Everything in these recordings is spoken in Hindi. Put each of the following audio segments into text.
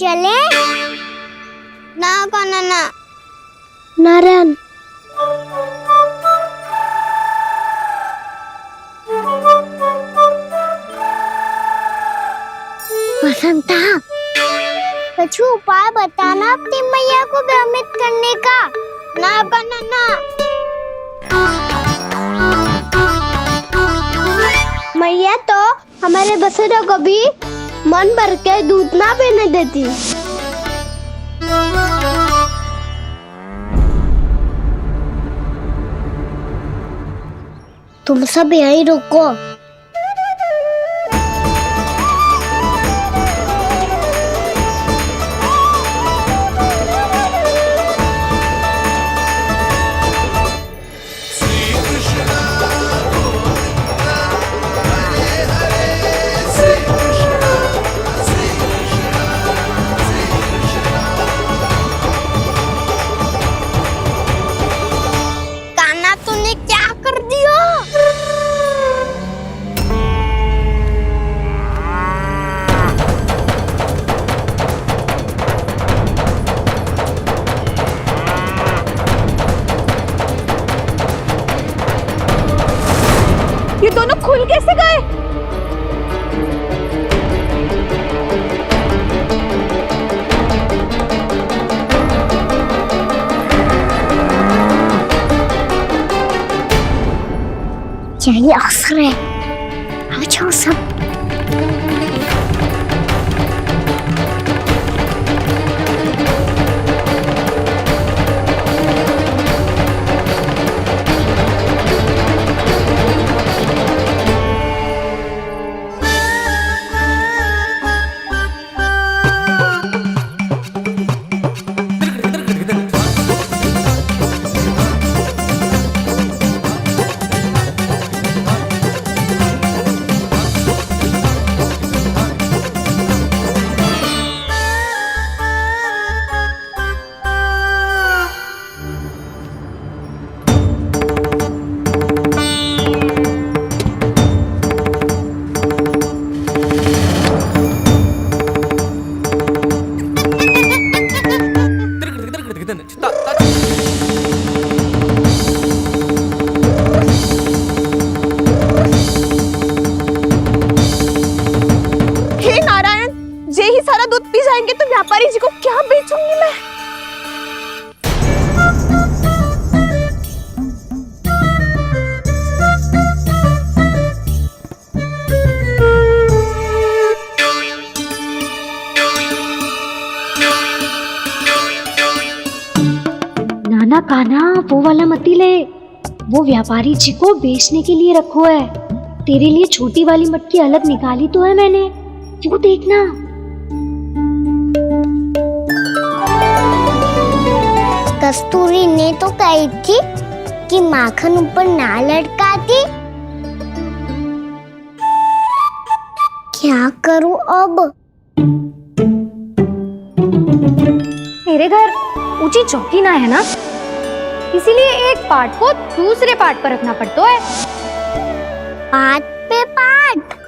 चले ना काना ना नारायण बसंता कुछ उपाय बताना अपनी मैया को भ्रमित करने का। ना काना ना मैया तो हमारे बसेरों को भी मन भर के दूध ना पीने देती। तुम सब यहीं रुको। कान्हा तूने क्या कर दिया? ये दोनों खुल कैसे गए? यही अवसर है, आ जाओ सब। हे नारायण, ये ही सारा दूध पी जाएंगे तो व्यापारी जी को क्या बेचूंगी मैं? नाना कान्हा वो वाला मती ले, वो व्यापारी जी को बेचने के लिए रखो है। तेरे लिए छोटी वाली मटकी अलग निकाली तो है मैंने, वो देखना। कस्तूरी ने तो कही थी कि माखन ऊपर ना लटकाती। क्या करूं अब? मेरे घर ऊंची चौकी ना है ना, इसीलिए एक पार्ट को दूसरे पार्ट पर रखना पड़ता है। पाट पे पाट।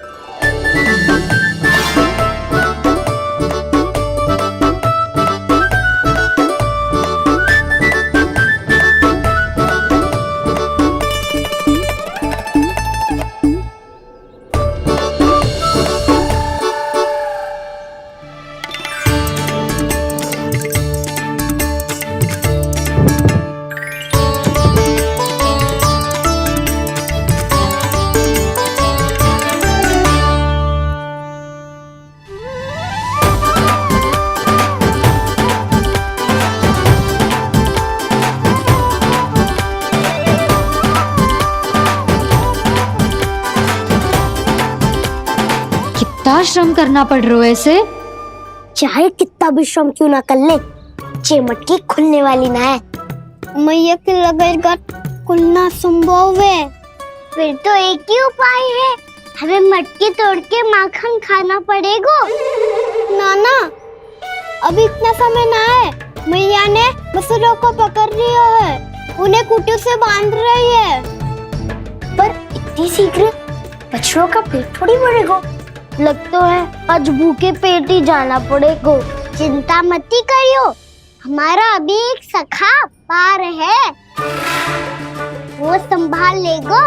कितना श्रम करना पड़ रहा है ऐसे। चाहे कितना भी श्रम क्यों ना कर ले, ये मटकी खुलने वाली ना है। मैया के लगेगा खुलना संभव है। फिर तो एक ही उपाय है, हमें मटकी तोड़ के माखन खाना पड़ेगा। नाना अभी इतना समय ना है, मैया ने बसुरों को पकड़ लिया है, उन्हें कुटियों से बांध रही है। पर इतनी शीघ्र बछड़ों का पेट थोड़ी भरेगा। लगता है आज भूखे पेट ही जाना पड़ेगा। चिंता मत करियो, हमारा अभी एक सखा पार है, वो संभाल लेगा।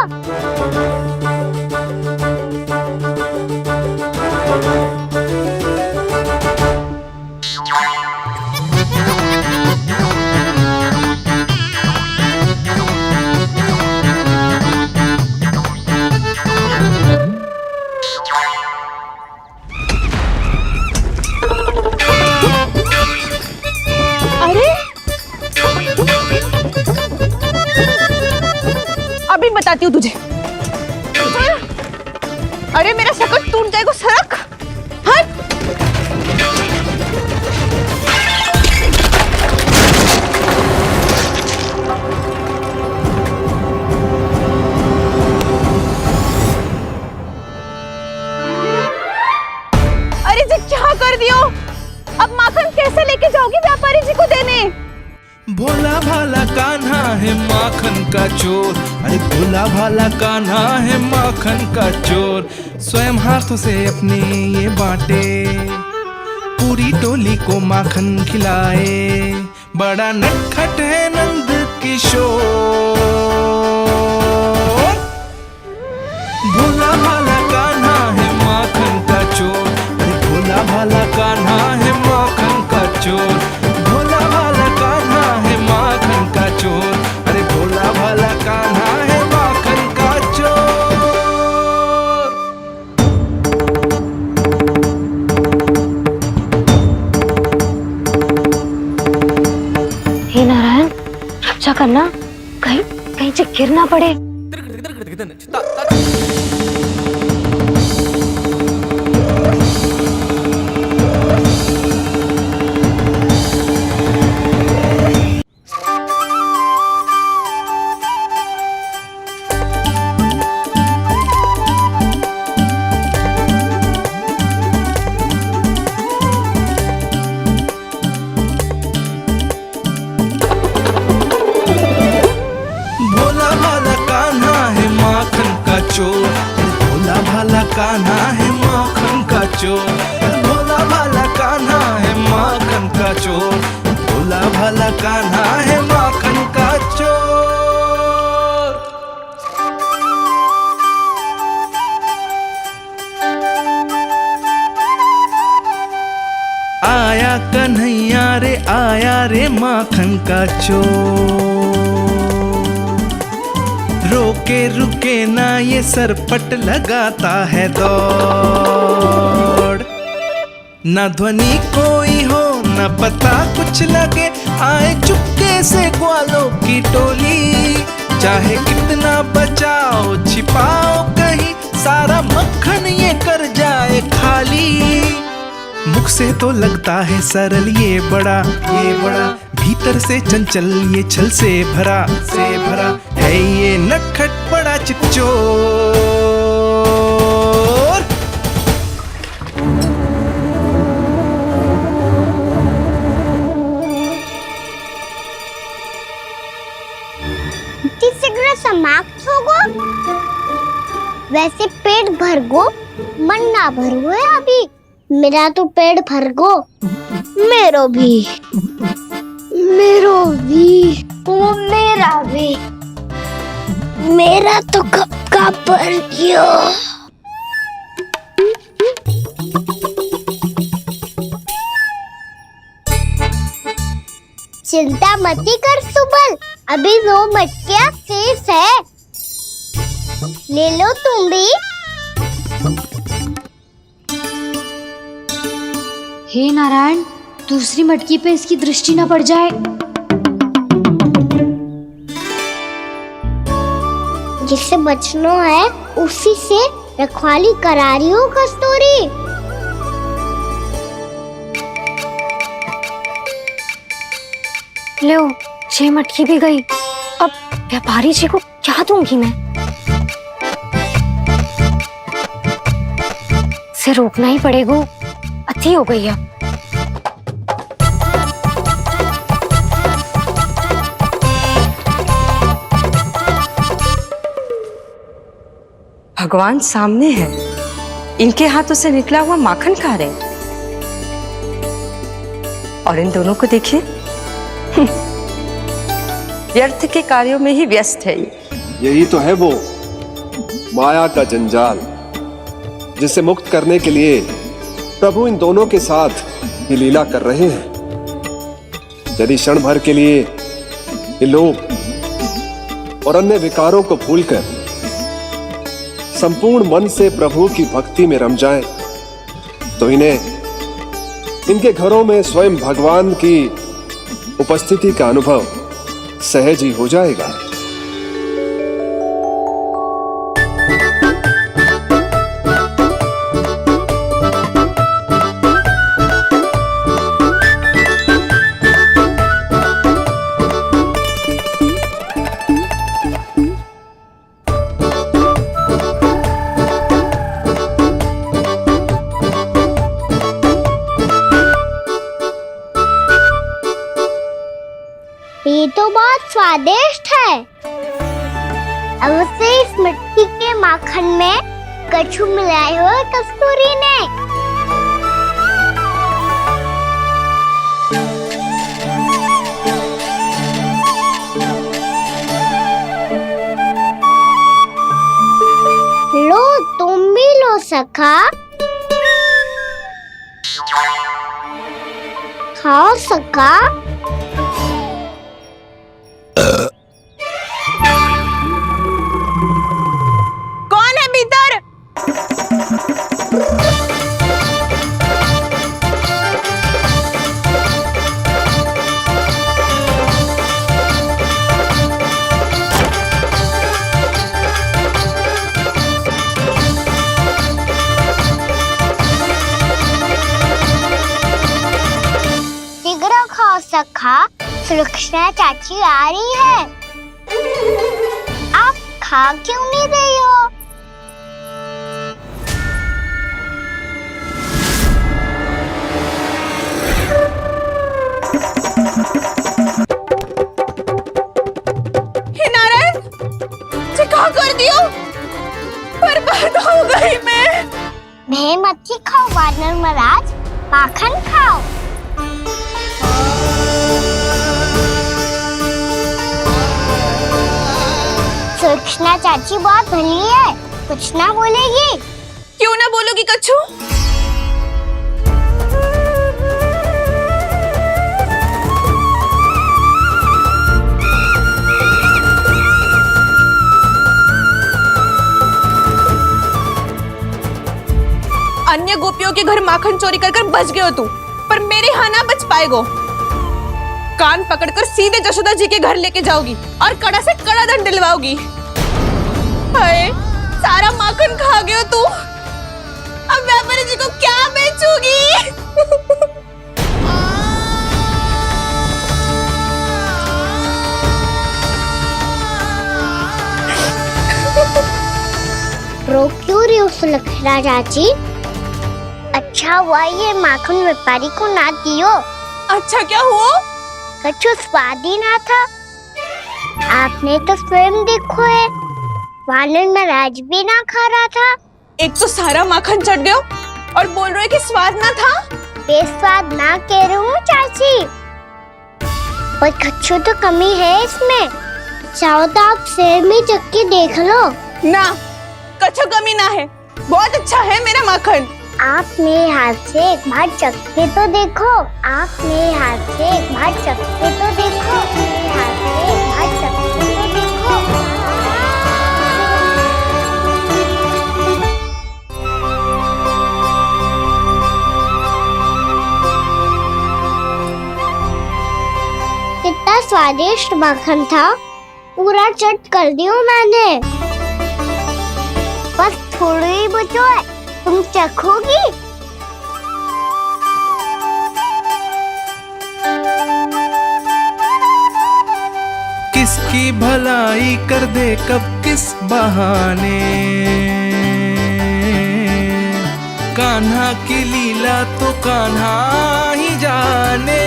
अभी बताती हूँ तुझे। अरे मेरा शकट टूट जाएगा, सरक हट। अरे जी क्या कर दियो? अब माखन कैसे लेके जाओगी व्यापारी जी को देने? भोला भाला कान्हा है माखन का चोर, अरे भोला भाला कान्हा है माखन का चोर। स्वयं हाथों से अपने ये बांटे, पूरी टोली को माखन खिलाए। बड़ा नटखट है नंद किशोर। भोला भाला कान्हा है माखन का चोर, अरे भोला भाला कान्हा है माखन का चोर। भोला भाला कान्हा है माखन का चोर, अरे भोला भाला कान्हा है माखन का चोर। हे नारायण, रक्षा करना, कहीं कहीं से गिर ना पड़े। भोला भाला कान्हा है माखन का चोर, भोला भाला कान्हा है माखन का चोर। भोला भाला कान्हा है माखन का चोर, भोला भाला कान्हा है माखन का चोर। आया कन्हैया रे आया रे माखन का चोर। रोके रुके ना ये सरपट लगाता है दौड़। ना ध्वनि कोई हो ना पता कुछ लगे, आए चुपके से ग्वालों की टोली। चाहे कितना बचाओ छिपाओ कहीं, सारा मक्खन ये कर जाए खाली। मुख से तो लगता है सरल ये बड़ा भीतर से चंचल ये छल से भरा है ये नटखट बड़ा चिच्चोर। शीघ्र समाप्त होगो, वैसे पेट भर गो मन ना भरो है अभी। मेरा तो पेट भर गो, मेरो भी ओ मेरा भी, मेरा तो कब का भर गयो। चिंता मत कर सुबल, अभी 2 मटकियां शेष है, ले लो तुम भी। हे नारायण, दूसरी मटकी पे इसकी दृष्टि न पड़ जाए। जिससे बचना है उसी से रखवाली करा रही हो कस्तूरी। लो, 6 मटकी भी गई। अब व्यापारी जी को क्या दूंगी मैं? इसे रोकना ही पड़ेगा, अति हो गई है। भगवान सामने है, इनके हाथों से निकला हुआ माखन खा रहे। और इन दोनों को देखिए, व्यर्थ के कार्यों में ही व्यस्त है ये। यही तो है वो माया का जंजाल, जिसे मुक्त करने के लिए प्रभु इन दोनों के साथ ये लीला कर रहे हैं। यदि क्षण भर के लिए ये लोग और अन्य विकारों को भूलकर संपूर्ण मन से प्रभु की भक्ति में रम जाएं, तो इनके घरों में स्वयं भगवान की उपस्थिति का अनुभव सहज ही हो जाएगा। ये तो बहुत स्वादिष्ट है। अब से इस मिट्टी के माखन में कछु मिलाए हुए कस्तूरी ने। लो तुम भी लो सखा, खाओ सखा। कौन है भीतर? शीघ्र खाओ सखा, सुलक्षणा चाची आ रही है। आप खा क्यों नहीं रही हो? हे नारायण, क्या कर दियो? बर्बाद हो गई मैं। भय मत खाओ वानर महाराज, माखन खाओ। सुलक्षणा चाची बहुत भली है, कुछ ना बोलेगी। क्यों ना बोलोगी कच्छू? अन्य गोपियों के घर माखन चोरी कर बच गए हो तू, पर मेरे यहाँ ना बच पाएगो। कान पकड़कर सीधे जशोदा जी के घर लेके जाओगी और कड़ा से कड़ा दंड दिलवाओगी। हाय, सारा माखन खा गए हो तू। अब व्यापारी जी को क्या बेचूगी? रो क्यों रही हो सुलक्षणा चाची? अच्छा हुआ ये माखन व्यापारी को ना दियो। अच्छा क्या हुआ? कछु स्वाद ही ना था। आपने तो स्वयं देखो है, वानर महाराज भी ना खा रहा था। एक तो सारा माखन चढ़ गया और बोल रहे कि स्वाद ना था। बेस्वाद ना कह रही हूँ चाची, पर कछु तो कमी है इसमें। चाहो तो आप शहर में चख के देख लो। ना, कछु कमी ना है, बहुत अच्छा है मेरा माखन। आप मेरे हाथ से एक बार चख के तो देखो। आप मेरे हाथ से एक बार चख के तो देखो। मेरे हाथ से एक बार चख के तो देखो। कितना स्वादिष्ट माखन था, पूरा चट कर दियो मैंने। बस थोड़ी ही बचो है, तुम चखोगी? किसकी भलाई कर दे कब किस बहाने, कान्हा की लीला तो कान्हा ही जाने।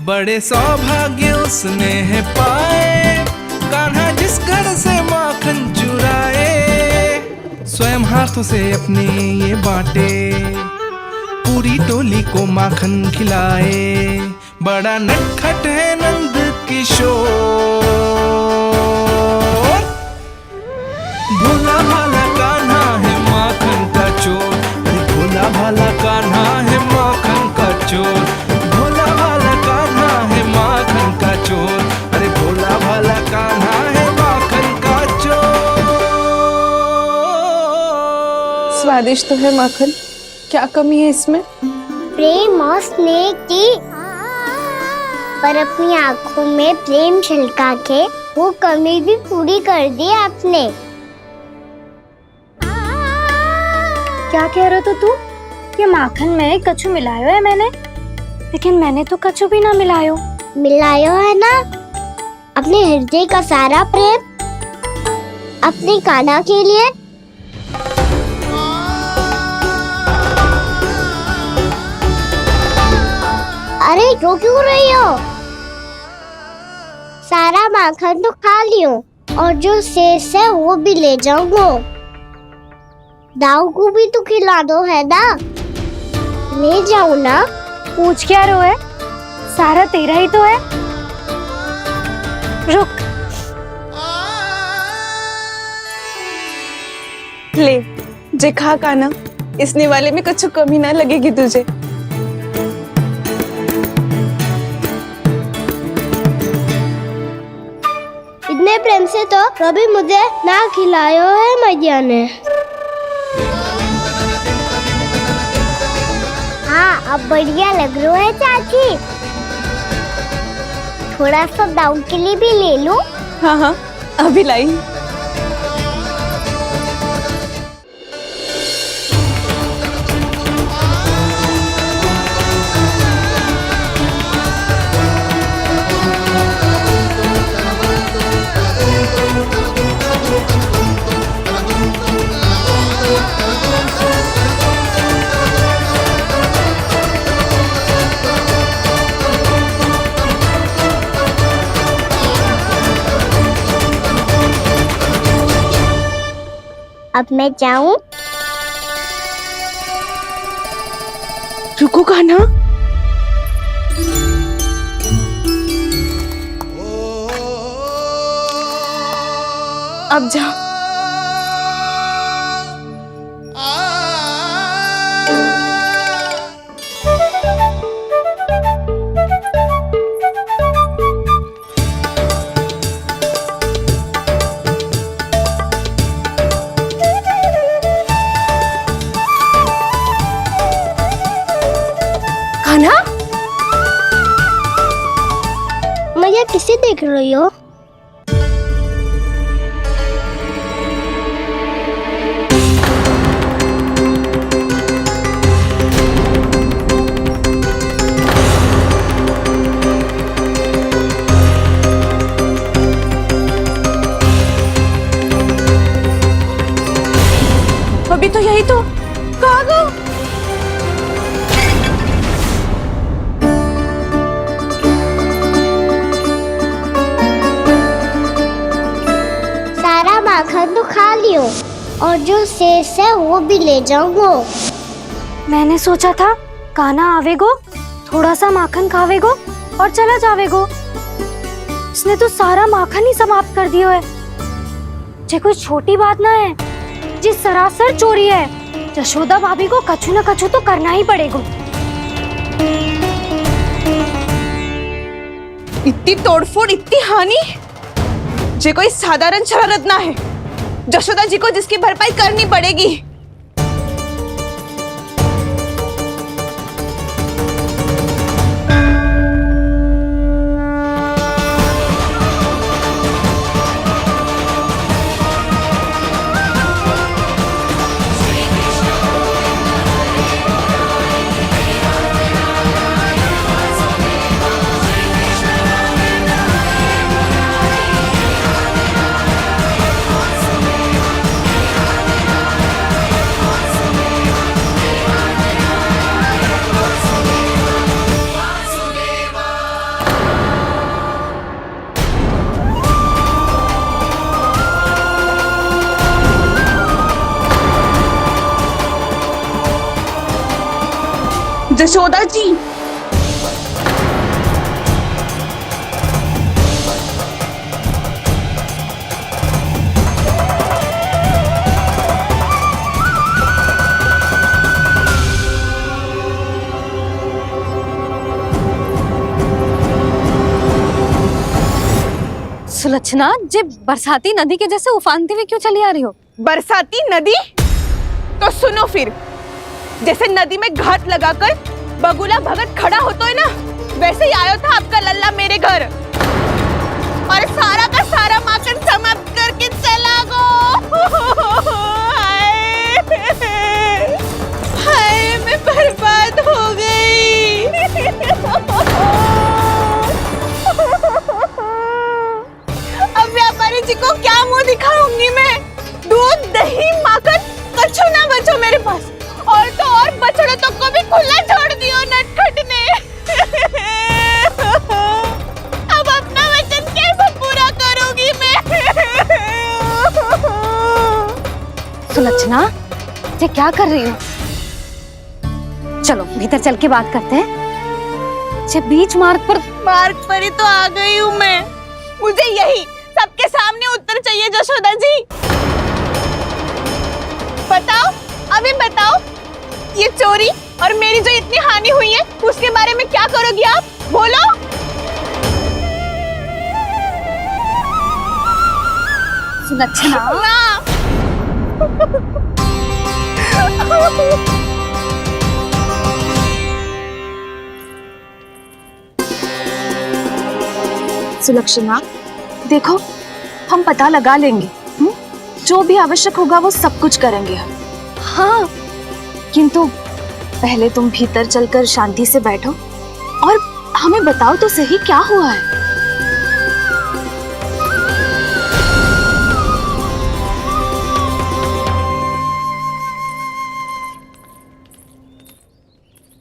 बड़े सौभाग्य उसने है पाए, कान्हा जिस घर से माखन चुराए, स्वयं हाथों से अपने ये बांटे। पूरी टोली को माखन खिलाए। बड़ा नटखट है नंद किशोर, भोला भाला कान्हा है माखन का चोर। भोला भाला कान्हा है माखन का चोर, भोला भाला कान्हा है माखन का चोर। अरे भोला भाला कान्हा है माखन का चोर। स्वादिष्ट तो है माखन, क्या कमी है इसमें? प्रेम और स्नेह की, पर अपनी आंखों में प्रेम छलका के वो कमी भी पूरी कर दी आपने। क्या कह रहे हो तू? ये माखन में कछु मिलायो है मैंने, लेकिन मैंने तो कछु भी ना मिलायो। मिलायो है ना अपने हृदय का सारा प्रेम अपनी कान्हा के लिए। अरे रो क्यों रही हो? सारा माखन तो खा लियो और जो शेष है वो भी ले जाऊंगा। दाऊ को भी तो खिला दो, है ना? ले जाऊं ना? पूछ क्या रहो है, सारा तेरा ही तो है। रुक, ले जे खा कान्हा, इसने वाले में कुछ कमी ना लगेगी तुझे। इतने प्रेम से तो कभी मुझे ना खिलायो है मैया ने। हाँ अब बढ़िया लग रहा है चाची। थोड़ा सा दाऊ के लिए भी ले लो। हाँ हाँ अभी लाई। अब मैं जाऊं? रुको कान्हा, अब जा। कान्हा, मैया किसे देख रही हो? अभी तो यही तो। कहाँ गो? सारा माखन तो खा लियो और जो शेष है वो भी ले जाऊंगा। मैंने सोचा था कान्हा आवेगो, थोड़ा सा माखन खावेगो और चला जावेगो। इसने तो सारा माखन ही समाप्त कर दियो है। ये कोई छोटी बात ना है, जी सरासर चोरी है। यशोदा भाभी को कछु न कछु तो करना ही पड़ेगा। इतनी तोड़फोड़, इतनी हानि, ये कोई साधारण शरारत ना है। यशोदा जी को जिसकी भरपाई करनी पड़ेगी। जशोदा जी, सुलक्षणा, जे बरसाती नदी के जैसे उफानते हुए क्यों चली आ रही हो? बरसाती नदी? तो सुनो फिर, जैसे नदी में घाट लगाकर बगुला भगत खड़ा होता है ना, वैसे ही आया था आपका लल्ला मेरे घर और सारा का सारा माखन समाप्त करके चला गो। हाय, मैं बर्बाद हो गई। अब व्यापारी जी को क्या मुंह दिखाऊंगी मैं? दूध, दही, माखन कछु ना बचो मेरे पास। और तो और बछड़े तो को भी खुला छोड़ दियो नटखट ने। अब अपना वचन कैसे पूरा करूंगी मैं? सुलक्षणा, ये क्या कर रही हो? चलो भीतर चल के बात करते हैं। ये बीच मार्ग पर ही तो आ गई हूँ मैं। मुझे यही सबके सामने उत्तर चाहिए जशोदा जी। बताओ, अभी बताओ, ये चोरी और मेरी जो इतनी हानि हुई है उसके बारे में क्या करोगी आप? बोलो। सुलक्षणा, सुलक्षणा, देखो, हम पता लगा लेंगे। जो भी आवश्यक होगा वो सब कुछ करेंगे हम। हाँ, किंतु पहले तुम भीतर चलकर शांति से बैठो और हमें बताओ तो सही क्या हुआ है।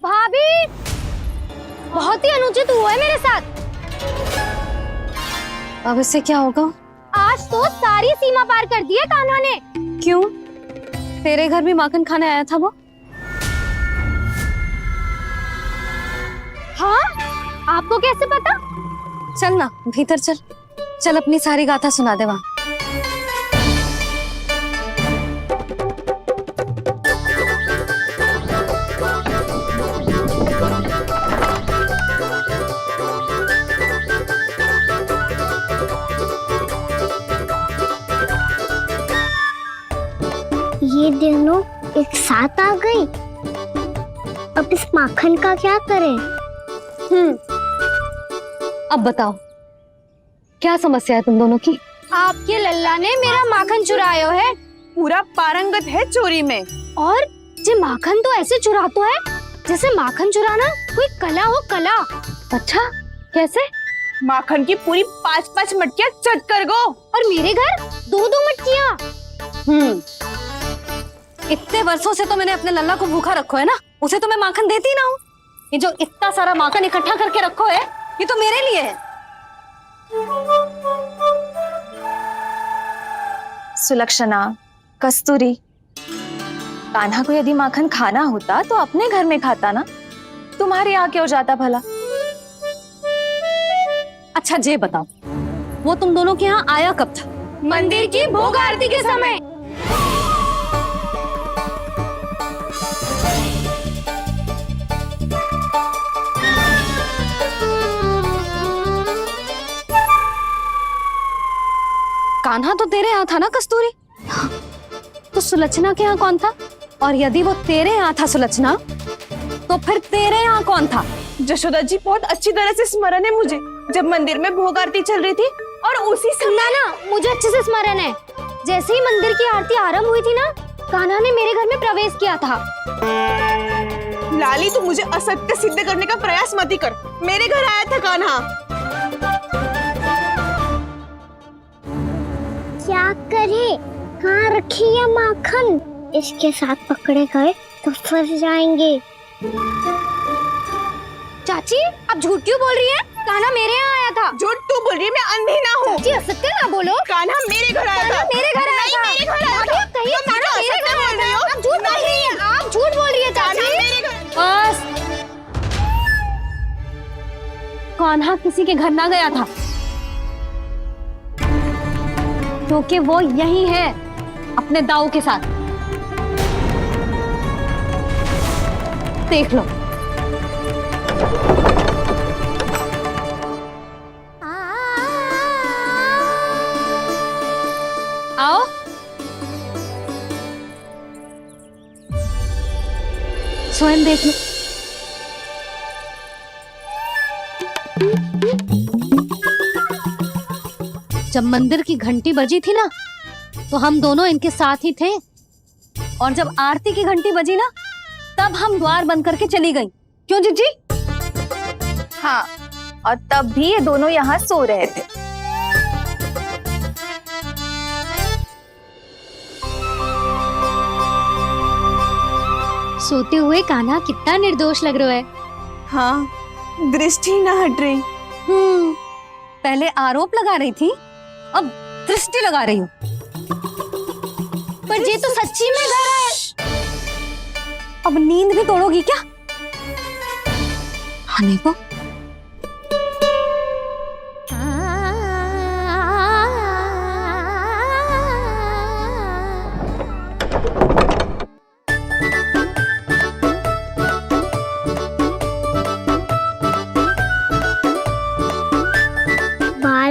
भाभी, बहुत ही अनुचित हुआ है मेरे साथ। अब इससे क्या होगा? आज तो सारी सीमा पार कर दी है कान्हा ने। क्यों? तेरे घर भी माखन खाने आया था वो? हाँ, आपको कैसे पता? चल ना भीतर चल, चल अपनी सारी गाथा सुना दे वहां। ये दोनों एक साथ आ गई। अब इस माखन का क्या करें? अब बताओ, क्या समस्या है तुम दोनों की? आपके लल्ला ने मेरा माखन चुरायो है। पूरा पारंगत है चोरी में। और ये माखन तो ऐसे चुराता है जैसे माखन चुराना कोई कला हो, कला। अच्छा, कैसे? माखन की पूरी 5-5 मटकियां चट कर गो। और मेरे घर 2-2 मटकियां। इतने वर्षों से तो मैंने अपने लल्ला को भूखा रखो है ना, उसे तो मैं माखन देती ना हूँ। ये जो इतना सारा माखन इकट्ठा करके रखो है, ये तो मेरे लिए है। सुलक्षणा, कस्तूरी, कान्हा को यदि माखन खाना होता तो अपने घर में खाता ना, तुम्हारे यहाँ क्यों जाता भला? अच्छा ये बताओ, वो तुम दोनों के यहाँ आया कब था? मंदिर की भोग आरती के समय। कान्हा तो तेरे यहाँ था ना कस्तूरी? तो सुलक्षणा के यहाँ कौन था? और यदि वो तेरे यहाँ था सुलक्षणा, तो फिर तेरे यहाँ कौन था? जशोदा जी, बहुत अच्छी तरह से स्मरण है मुझे, जब मंदिर में भोग आरती चल रही थी और उसी समय ना, मुझे अच्छे से स्मरण है। जैसे ही मंदिर की आरती आरंभ हुई थी ना, कान्हा ने मेरे घर में प्रवेश किया था। लाली, तू मुझे असत्य सिद्ध करने का प्रयास मत ही कर। मेरे घर आया था कान्हा। क्या करे? कहाँ रखी है माखन? इसके साथ पकड़े गए तो फंस जाएंगे। चाची, आप झूठ क्यों बोल रही हैं? कान्हा मेरे यहाँ आया था। झूठ तू बोल रही है? मैं अंधी ना हूँ। चाची, असत्य ना बोलो। कान्हा मेरे घर आया था। मेरे घर आया था। मेरे घर आया था। कहिए कान्हा मेरे घर आया था। आप झूठ बोल रही हैं। आप झूठ बोल रही है चाची। मेरे घर। बस, कान्हा किसी के घर ना गया था, क्योंकि वो यही है अपने दाऊ के साथ। देख लो। आओ। स्वयं देख लो। जब मंदिर की घंटी बजी थी ना, तो हम दोनों इनके साथ ही थे, और जब आरती की घंटी बजी ना, तब हम द्वार बंद करके चली गई। क्यों जीजी? हाँ, और तब भी ये दोनों यहाँ सो रहे थे। सोते हुए कान्हा कितना निर्दोष लग रहा है। हाँ, दृष्टि ना हट रही। पहले आरोप लगा रही थी, अब दृष्टि लगा रही हूँ। पर ये तो सच्ची में घर है। अब नींद भी तोड़ोगी क्या? आने को।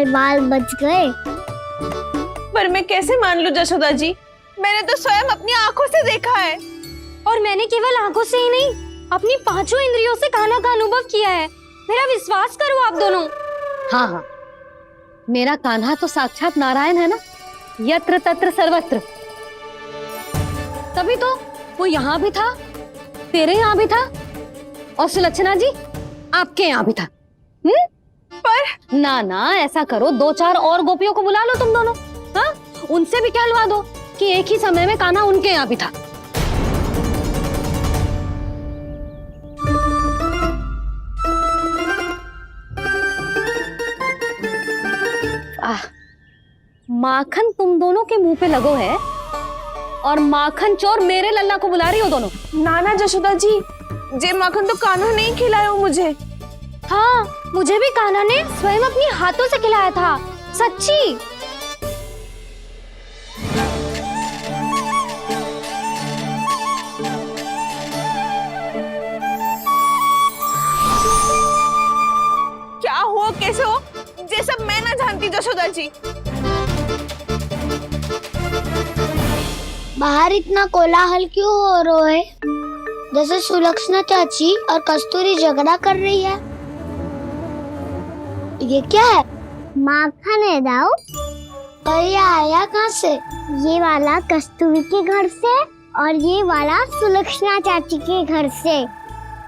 बाल बच गए। पर मैं कैसे मान लूं जशोदा जी? मैंने तो स्वयं अपनी आंखों से देखा है। और मैंने केवल आंखों से ही नहीं, अपनी पांचों इंद्रियों से कान्हा का अनुभव किया है। मेरा विश्वास करो आप दोनों। हाँ हाँ, मेरा कान्हा तो साक्षात नारायण है ना, यत्र तत्र सर्वत्र। तभी तो वो यहाँ भी था, तेरे यहाँ भी था, और सुलक्षणा जी आपके यहाँ भी था। पर ना ना, ऐसा करो, 2-4 और गोपियों को बुला लो तुम दोनों। हाँ, उनसे भी कहलवा दो कि एक ही समय में कान्हा उनके यहाँ भी था। माखन तुम दोनों के मुंह पे लगो है, और माखन चोर मेरे लल्ला को बुला रही हो दोनों। नाना जशोदा जी, जे माखन तो कान्हा नहीं खिलाया मुझे। हाँ, मुझे भी कान्हा ने स्वयं अपनी हाथों से खिलाया था, सच्ची। क्या हो, कैसे हो, ये सब मैं ना जानती जशोदा जी। बाहर इतना कोलाहल क्यों हो रहा है? जैसे सुलक्षणा चाची और कस्तूरी झगड़ा कर रही है। ये क्या है? माखन है दाऊ। और ये आया कहाँ से? ये वाला कस्तूरी के घर से और ये वाला सुलक्षणा चाची के घर से।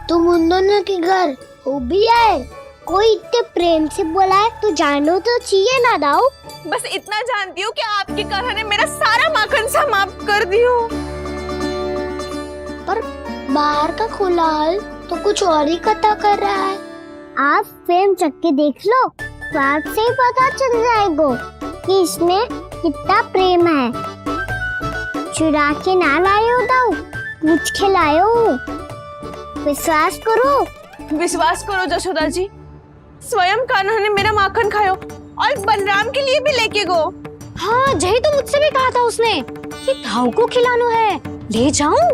तुम उन दोनों के घर हो भी आए? कोई इतने प्रेम से बोला है तो जानो तो चाहिए ना दाऊ। बस इतना जानती हूँ कि आपकी कान्हा ने मेरा सारा माखन समाप्त कर दियो। पर बाहर का कोलाहल तो कुछ और ही कथा कर रहा है। आप फिल्म चख के देख लो, तो आपसे ही पता चल जाएगा कि इसमें कितना प्रेम है। चुरा के ना लाए हो दाऊ, पूछ के लाए हो। विश्वास करो जशोदा जी, स्वयं कान्हा ने मेरा माखन खायो और बलराम के लिए भी लेके गो। हाँ, जही तो मुझसे भी कहा था उसने कि दाऊ को खिलाना है, ले जाऊं।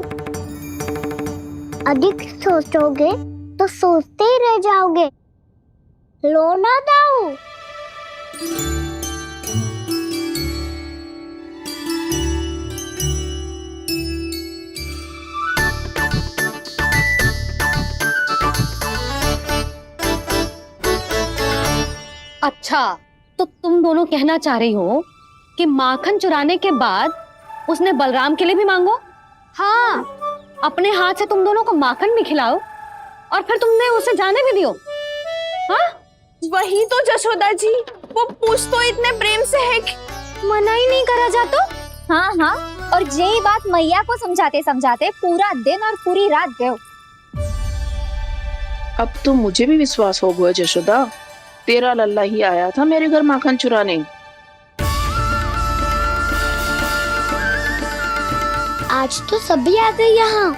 अधिक सोचोगे तो सोचते ही रह जाओगे। लो ना दाऊ। अच्छा, तो तुम दोनों कहना चाह रही हो कि माखन चुराने के बाद उसने बलराम के लिए भी मांगो? हाँ, अपने हाथ से तुम दोनों को माखन भी खिलाओ और फिर तुमने उसे जाने भी दियो। हाँ, वही तो जशोदा जी, वो पूछ तो इतने प्रेम से है कि मना ही नहीं करा जाता। हाँ हाँ, और यही बात मैया को समझाते समझाते पूरा दिन और पूरी रात गए। अब तो मुझे भी विश्वास हो गया जशोदा, तेरा लल्ला ही आया था मेरे घर माखन चुराने। आज तो सभी आ गए यहाँ।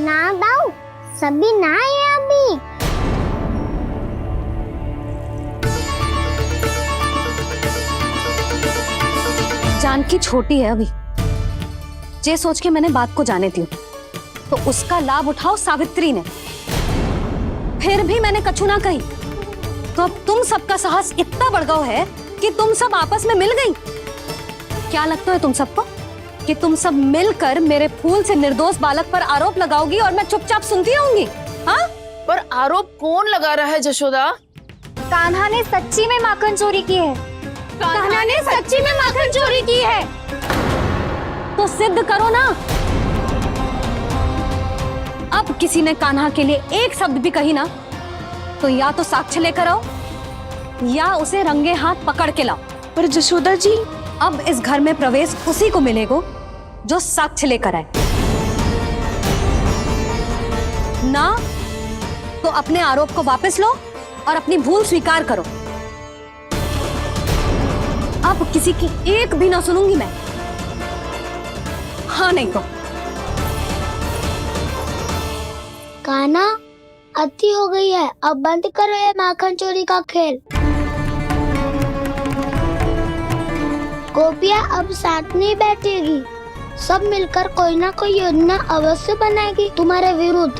ना दाऊ, सभी ना आए अभी। जानकी छोटी है अभी, ये सोच के मैंने बात को जाने दी, तो उसका लाभ उठाओ सावित्री ने। फिर भी मैंने कछु ना कही, तो अब तुम सबका साहस इतना बढ़ गया है कि तुम सब आपस में मिल गई। क्या लगता है तुम सबको कि तुम सब मिलकर मेरे फूल से निर्दोष बालक पर आरोप लगाओगी और मैं चुपचाप सुनती रहूंगी? हाँ? पर आरोप कौन लगा रहा है जशोदा? कान्हा ने सच्ची में माखन चोरी की है। कान्हा ने सच्ची में माखन चोरी की है, तो सिद्ध करो ना। अब किसी ने कान्हा के लिए एक शब्द भी कही ना, तो या तो साक्ष्य लेकर आओ या उसे रंगे हाथ पकड़ के लाओ। पर जशोदा जी, अब इस घर में प्रवेश उसी को मिलेगा जो साक्ष्य लेकर आए। ना तो अपने आरोप को वापस लो और अपनी भूल स्वीकार करो। अब किसी की एक भी ना सुनूंगी मैं। हाँ नहीं तो। कान्हा, अति हो गई है, अब बंद करो ये माखन चोरी का खेल। गोपियाँ अब साथ नहीं बैठेगी, सब मिलकर कोई ना कोई योजना अवश्य बनाएगी तुम्हारे विरुद्ध।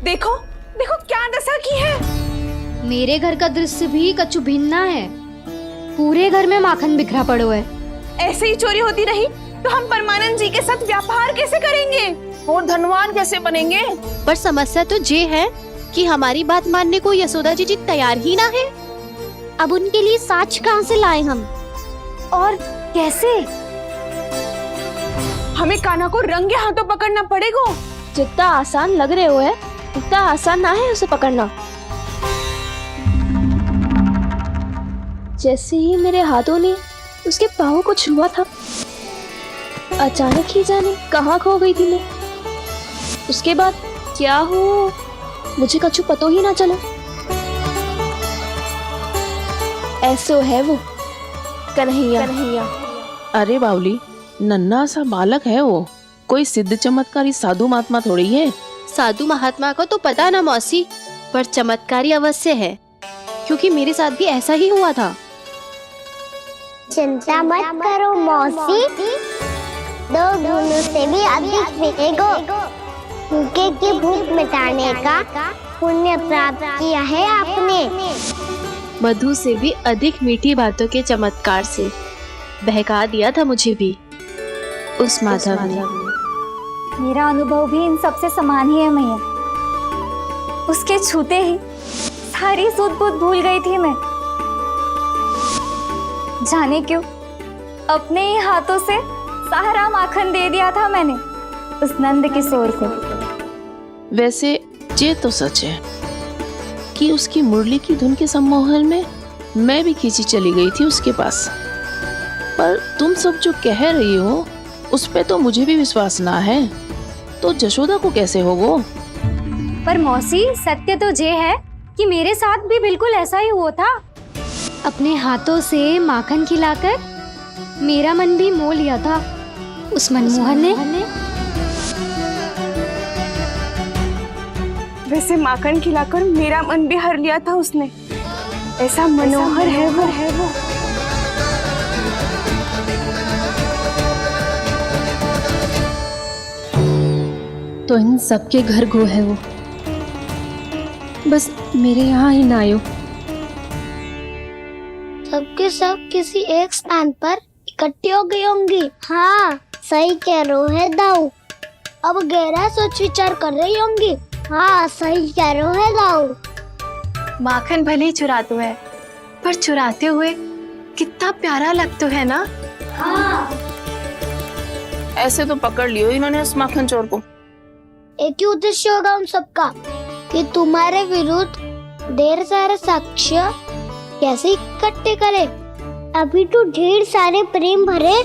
देखो देखो क्या दशा की है। मेरे घर का दृश्य भी कछु भिन्न है। पूरे घर में माखन बिखरा पड़ो है। ऐसे ही चोरी होती रही तो हम परमानंद जी के साथ व्यापार कैसे करेंगे और धनवान कैसे बनेंगे? पर समस्या तो ये है कि हमारी बात मानने को यशोदा जी तैयार ही ना है। अब उनके लिए साक्ष्य कहाँ से लाएं हम? और कैसे? हमें कान्हा को रंगे हाथों पकड़ना पड़ेगा। जितना आसान लग रहे हो है, उतना आसान ना है उसे पकड़ना। जैसे ही मेरे हाथों ने उसके पाँव को छुआ था, अचानक ही जाने कहाँ खो गई थी मैं। उसके बाद क्या हो मुझे कछु पतो ही ना चला। ऐसो है वो कन्हैया। अरे बावली, नन्हा सा बालक है वो, कोई सिद्ध चमत्कारी साधु महात्मा थोड़ी है। साधु महात्मा को तो पता ना मौसी, पर चमत्कारी अवश्य है, क्योंकि मेरे साथ भी ऐसा ही हुआ था। चिंता मत करो मौसी, 2 गुणों से भी अधिक मिलेगा। भूखे की भूख मिटाने का पुण्य प्राप्त किया है आपने। मधु से भी अधिक मीठी बातों के चमत्कार से बहका दिया था मुझे भी उस माधव ने। मेरा अनुभव भी इन सबसे समान ही है मैया। उसके छूते ही सारी सूध बूध भूल गई थी मैं। जाने क्यों अपने ही हाथों से सारा माखन दे दिया था मैंने उस नंद किशोर को। वैसे ये तो सच है कि उसकी मुरली की धुन के सम्मोहन में मैं भी खींची चली गई थी उसके पास। पर तुम सब जो कह रही हो उस पे तो मुझे भी विश्वास ना है, तो जशोदा को कैसे होगो? पर मौसी, सत्य तो ये है कि मेरे साथ भी बिल्कुल ऐसा ही हुआ था। अपने हाथों से माखन खिलाकर मेरा मन भी मोह लिया था उस मनमोहन ने। वैसे माखन खिलाकर मेरा मन भी हर लिया था उसने। ऐसा मनोहर है वो। तो इन सबके घर गो है वो, बस मेरे यहाँ ही ना आयो। सबके सब किसी एक स्थान पर इकट्ठी हो गई होंगी। हाँ, सही कह रहे है दाऊ। अब गहरा सोच विचार कर रही होंगी। हाँ, सही कह रहे है दाऊ। माखन भले ही चुराते है, पर चुराते हुए कितना प्यारा लगता है ना। हाँ। ऐसे तो पकड़ लियो इन्होंने उस माखन चोर को। एक ही उद्देश्य होगा उन सबका कि तुम्हारे विरुद्ध ढेर सारे साक्ष्य कैसे इकट्ठे करे। अभी तो ढेर सारे प्रेम भरे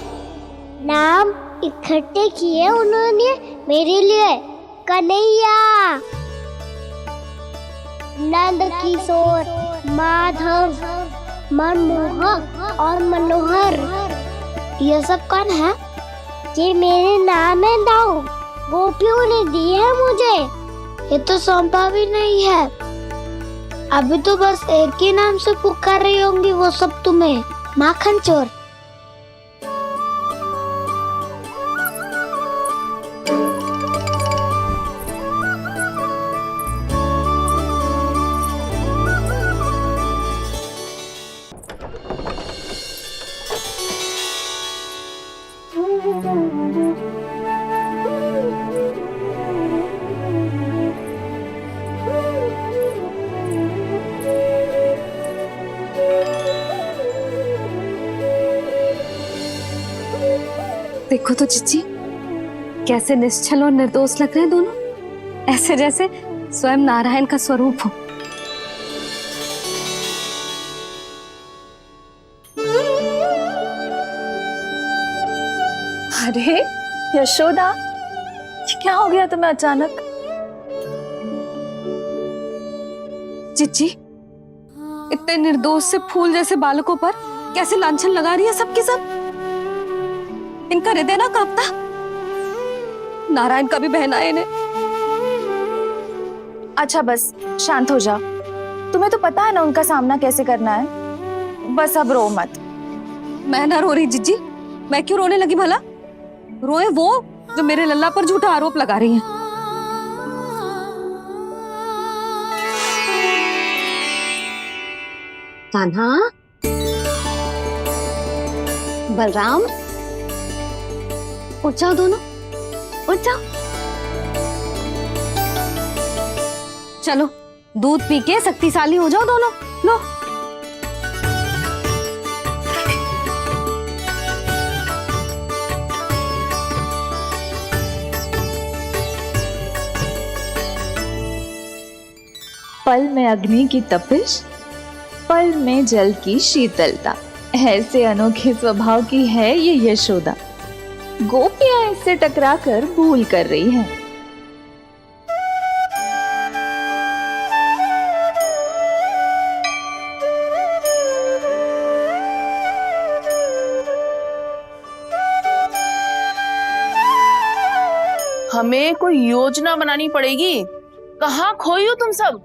नाम इकट्ठे किए उन्होंने मेरे लिए। कन्हैया, नंद किशोर, माधव, मनमोहक और मनोहर, ये सब कौन है? ये मेरे नाम है दाऊ। गोपियों ने दी है मुझे, ये तो सौंपा भी नहीं है। अभी तो बस एक ही नाम से पुकार रही होंगी वो सब तुम्हें, माखन चोर। देखो तो चिच्ची, कैसे निश्चल और निर्दोष लग रहे हैं दोनों, ऐसे जैसे स्वयं नारायण का स्वरूप हो। अरे यशोदा, ये क्या हो गया तुम्हें अचानक? चिच्ची, इतने निर्दोष से फूल जैसे बालकों पर कैसे लांछन लगा रही है सबके सब। इनका हृदय ना कांपता? नारायण का भी बहना है इन्हें। अच्छा बस शांत हो जाओ, तुम्हें तो पता है ना उनका सामना कैसे करना है। बस अब रो मत। मैं ना रो रही जिज्जी, मैं क्यों रोने लगी भला? रोए वो जो मेरे लल्ला पर झूठा आरोप लगा रही हैं। कान्हा, बलराम, उठ जाओ दोनों, उठ जाओ। चलो दूध पी के शक्तिशाली हो जाओ दोनों। लो। पल में अग्नि की तपिश, पल में जल की शीतलता, ऐसे अनोखे स्वभाव की है ये यशोदा। गोपियां इससे टकराकर भूल कर रही हैं। हमें कोई योजना बनानी पड़ेगी। कहाँ खोई हो तुम सब?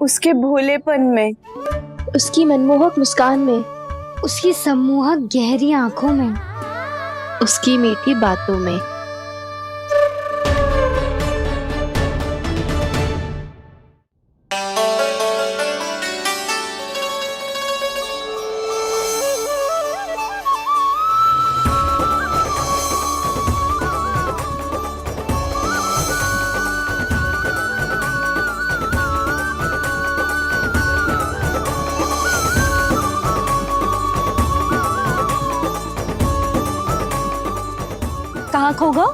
उसके भोलेपन में, उसकी मनमोहक मुस्कान में, उसकी सम्मोहक गहरी आंखों में, उसकी मीठी बातों में। कहाँ खो गो?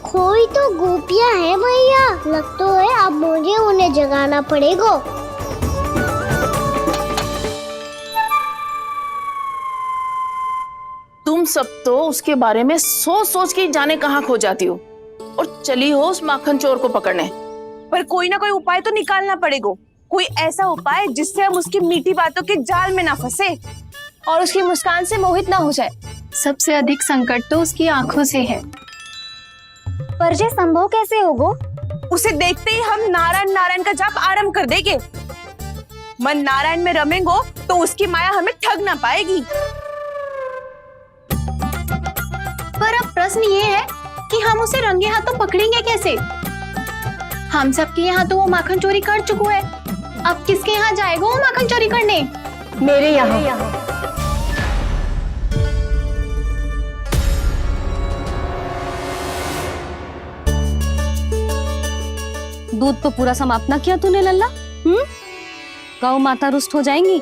खोई तो गोपियां है भैया, लग तो है अब मुझे उन्हें जगाना पड़ेगा। तुम सब तो उसके बारे में सोच सोच के जाने कहाँ खो जाती हो और चली हो उस माखन चोर को पकड़ने। पर कोई ना कोई उपाय तो निकालना पड़ेगा। कोई ऐसा उपाय जिससे हम उसकी मीठी बातों के जाल में ना फंसे और उसकी मुस्कान से मोहित ना हो जाए। सबसे अधिक संकट तो उसकी आंखों से है। पर ये संभव कैसे होगा? उसे देखते ही हम नारायण नारायण का जाप आरंभ कर देंगे। मन नारायण में रमेंगो तो उसकी माया हमें ठग ना पाएगी। पर अब प्रश्न ये है कि हम उसे रंगे हाथों पकड़ेंगे कैसे? हम सबके यहाँ तो वो माखन चोरी कर चुका है, अब किसके यहाँ जाएगा वो माखन चोरी करने? मेरे यहाँ। दूध तो पूरा समाप्त ना किया तूने लल्ला। गौ माता रुष्ट हो जाएंगी।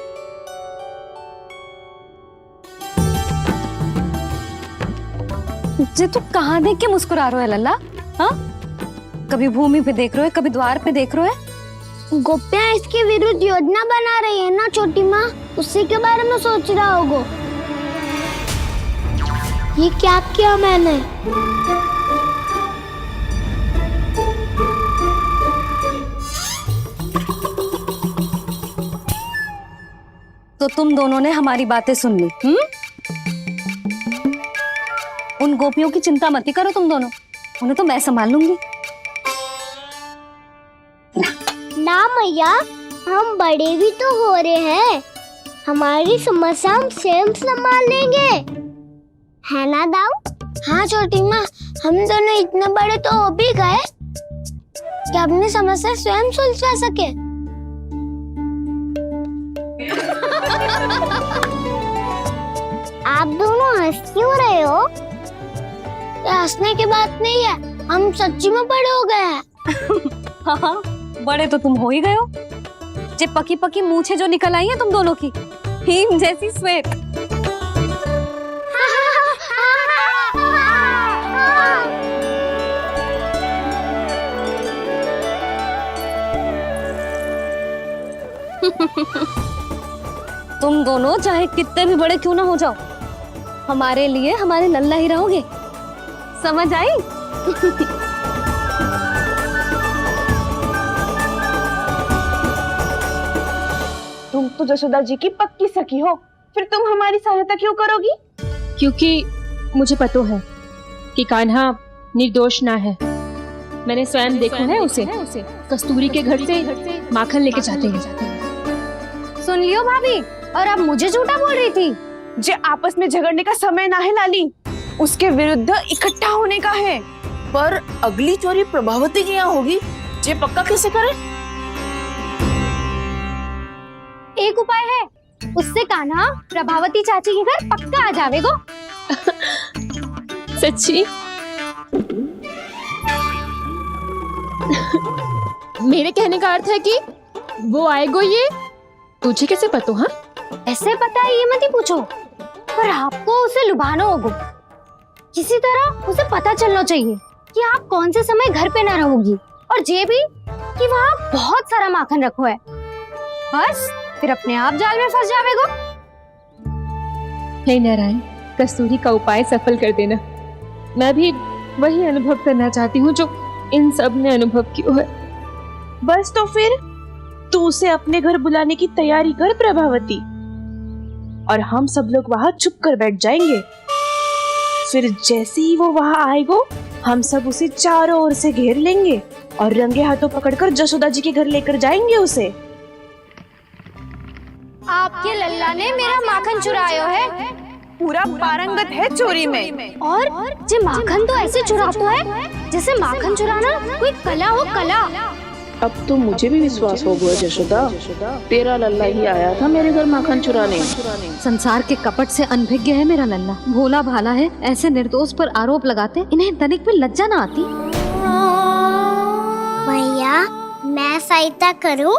जे तू कहाँ देख के मुस्कुरा रहे हो लल्ला? हाँ, कभी भूमि पे देख रहे हो, कभी द्वार पे देख रहे हो। गोपियां इसके विरुद्ध योजना बना रही है ना छोटी माँ, उसी के बारे में सोच रहा होगा। ये क्या किया मैंने? तो तुम दोनों ने हमारी बातें सुन ली। उन गोपियों की चिंता मत करो तुम दोनों, उन्हें तो मैं संभाल लूंगी। ना मैया, हम बड़े भी तो हो रहे हैं, हमारी समस्या हम स्वयं संभाल लेंगे, है ना दाऊ? हाँ छोटी माँ, हम दोनों इतने बड़े तो हो भी गए कि अपनी समस्या स्वयं सुलझा सके। आप दोनों हंस क्यों रहे हो? ये हंसने की बात नहीं है, हम सच्ची में बड़े हो गए हैं। हाँ, बड़े तो तुम हो ही गए हो। जे पकी पकी मूछें जो निकल आई हैं तुम दोनों की, हिम जैसी श्वेत। तुम दोनों चाहे कितने भी बड़े क्यों ना हो जाओ, हमारे लिए हमारे लल्ला ही रहोगे, समझ आई? तुम तो जसोदा जी की पक्की सखी हो, फिर तुम हमारी सहायता क्यों करोगी? क्योंकि मुझे पता है कि कान्हा निर्दोष ना है। मैंने स्वयं देखा है उसे कस्तूरी के घर से माखन लेके जाते हैं। सुन लियो भाभी, और अब मुझे झूठा बोल रही थी। जे आपस में झगड़ने का समय ना है लाली, उसके विरुद्ध इकट्ठा होने का है। पर अगली चोरी प्रभावती जी यहाँ होगी, जे पक्का कैसे करे? एक उपाय है, उससे कान्हा प्रभावती चाची के घर पक्का आ जावेगो। सच्ची? मेरे कहने का अर्थ है कि वो आएगो। ये तुझे कैसे पता? हाँ, ऐसे पता है ये मत ही पूछो, पर आपको उसे लुभाना होगा। किसी तरह उसे पता चलना चाहिए कि आप कौन से समय घर पे ना रहोगी, और ये भी कि वहाँ बहुत सारा माखन रखो है। बस फिर अपने आप जाल में फंस जावेगो। हे नारायण, कस्तूरी का उपाय सफल कर देना। मैं भी वही अनुभव करना चाहती हूँ जो इन सब ने अनुभव किया है। बस तो फिर तू उसे अपने घर बुलाने की तैयारी कर प्रभावती, और हम सब लोग वहाँ चुप कर बैठ जाएंगे। फिर जैसे ही वो वहाँ आएगो, हम सब उसे चारों ओर से घेर लेंगे और रंगे हाथों पकड़कर जसोदा जी के घर लेकर जाएंगे उसे। आपके लल्ला ने मेरा माखन चुरायो है, पूरा पारंगत है चोरी में। और जे माखन तो ऐसे चुराता है जैसे माखन चुराना कोई कला हो, कला। अब तो मुझे भी विश्वास हो गया जशोदा, तेरा लल्ला ही आया था मेरे घर माखन चुराने। संसार के कपट से अनभिज्ञ है मेरा लल्ला, भोला भाला है। ऐसे निर्दोष पर आरोप लगाते इन्हें तनिक भी लज्जा ना आती। भैया, मैं सहायता करूं?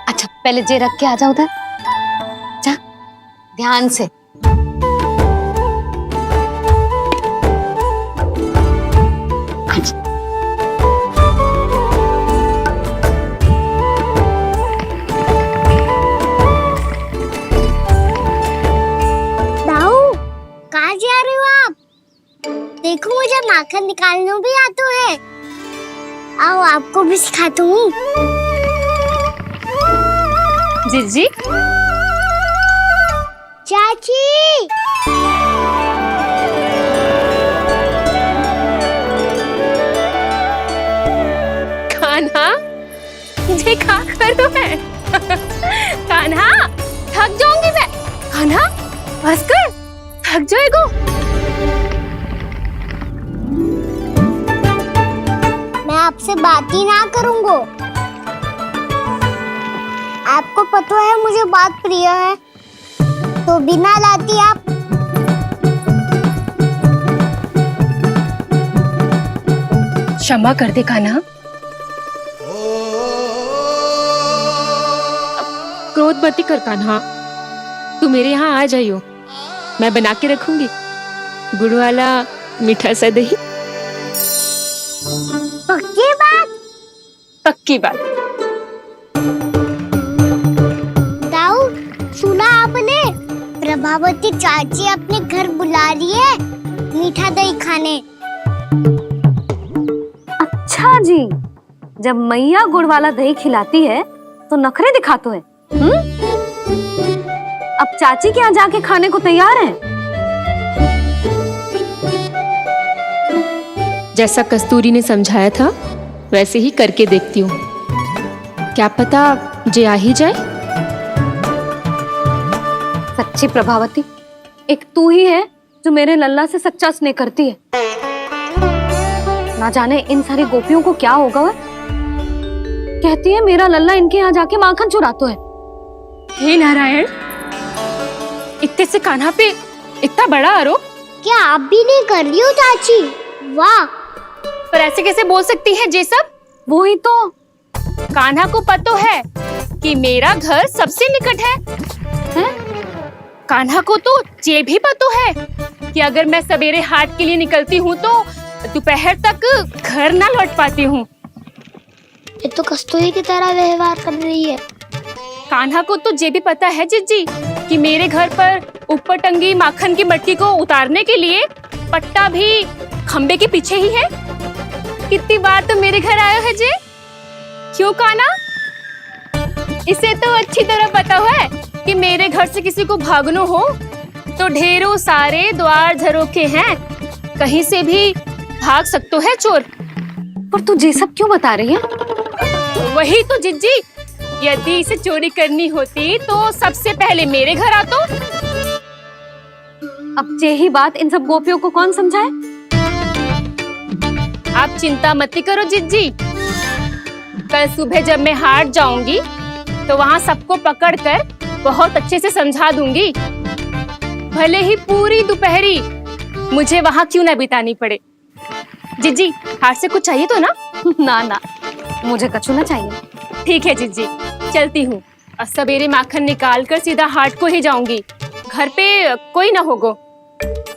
अच्छा, पहले जे रख के आ जाओ उधर, जा ध्यान से। देखो, मुझे माखन निकालना भी आता है। आओ, आपको भी सिखाता हूँ। जी चाची, कान्हा, ये क्या करो है? कान्हा, थक जाऊंगी मैं। कान्हा, बस कर, थक जाएगो। मैं आपसे बात ही ना करूंगा। आपको पता है मुझे बात प्रिय है, तो बिना लाती आप। क्षमा कर दे कान्हा, क्रोध मत कर कान्हा। तू मेरे यहाँ आ जाइयो, मैं बना के रखूंगी गुड़ वाला मीठा सा दही। पक्की बात? पक्की बात। दाऊ, सुना आपने? प्रभावती चाची अपने घर बुला रही है मीठा दही खाने। अच्छा जी, जब मैया गुड़ वाला दही खिलाती है तो नखरे दिखाते हैं। अब चाची के यहाँ जाके खाने को तैयार है। जैसा कस्तूरी ने समझाया था वैसे ही करके देखती हूँ। क्या पता जे आ ही जाए। सच्ची प्रभावती, एक तू ही है जो मेरे लल्ला से सच्चा स्नेह करती है। ना जाने इन सारी गोपियों को क्या होगा। वह कहती है मेरा लल्ला इनके यहाँ जाके माखन चुराता है। हे नारायण, इतने से कान्हा पे इतना बड़ा आरोप। क्या आप भी नहीं कर रही हो चाची? वाह, पर ऐसे कैसे बोल सकती है जे सब? वो ही तो। कान्हा को पता है कि मेरा घर सबसे निकट है? कान्हा को तो ये भी पता है कि अगर मैं सवेरे हाट के लिए निकलती हूँ तो दोपहर तक घर ना लौट पाती हूँ। ये तो कस्तूरी की तरह व्यवहार कर रही है। कान्हा को तो ये भी पता है जीजी कि मेरे घर पर ऊपर टंगी माखन की मटकी को उतारने के लिए पट्टा भी खंबे के पीछे ही है। कितनी बार तो मेरे घर आया है जे। क्यों कान्हा? इसे तो अच्छी तरह पता है कि मेरे घर से किसी को भागना हो तो ढेरों सारे द्वार झरोखे हैं, कहीं से भी भाग सकते है चोर। पर तू ये सब क्यों बता रही है? वही तो जिज्जी, यदि इसे चोरी करनी होती तो सबसे पहले मेरे घर आता। अब यही बात इन सब गोपियों को कौन समझाए? आप चिंता मत करो जिज्जी, कल सुबह जब मैं हाट जाऊंगी तो वहाँ सबको पकड़कर बहुत अच्छे से समझा दूंगी। भले ही पूरी दोपहरी मुझे वहाँ क्यों ना बितानी पड़े। जिज्जी, हाट से कुछ चाहिए तो ना? ना ना, मुझे कछु ना चाहिए। ठीक है जिज्जी, चलती हूँ। और सवेरे माखन निकाल कर सीधा हाट को ही जाऊंगी, घर पे कोई ना होगो।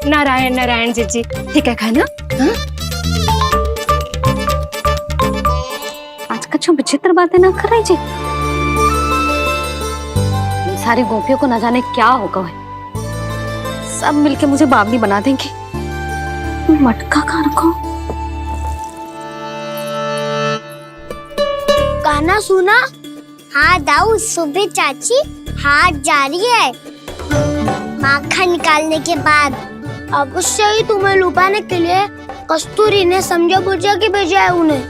नारायण नारायण जिज्जी, ठीक है खाना? आज कछु विचित्र बातें ना कर रही जी। इन सारी गोपियों को न जाने क्या होगा है। सब मिलके मुझे बावली बना देंगे। मटका कहाँ रखो? गाना सुना? हाँ दाऊ, सुबह चाची हाट जा रही है माखन निकालने के बाद। अवश्य ही तुम्हें लुभाने के लिए कस्तूरी ने समझा बुझा के भेजा है उन्हें।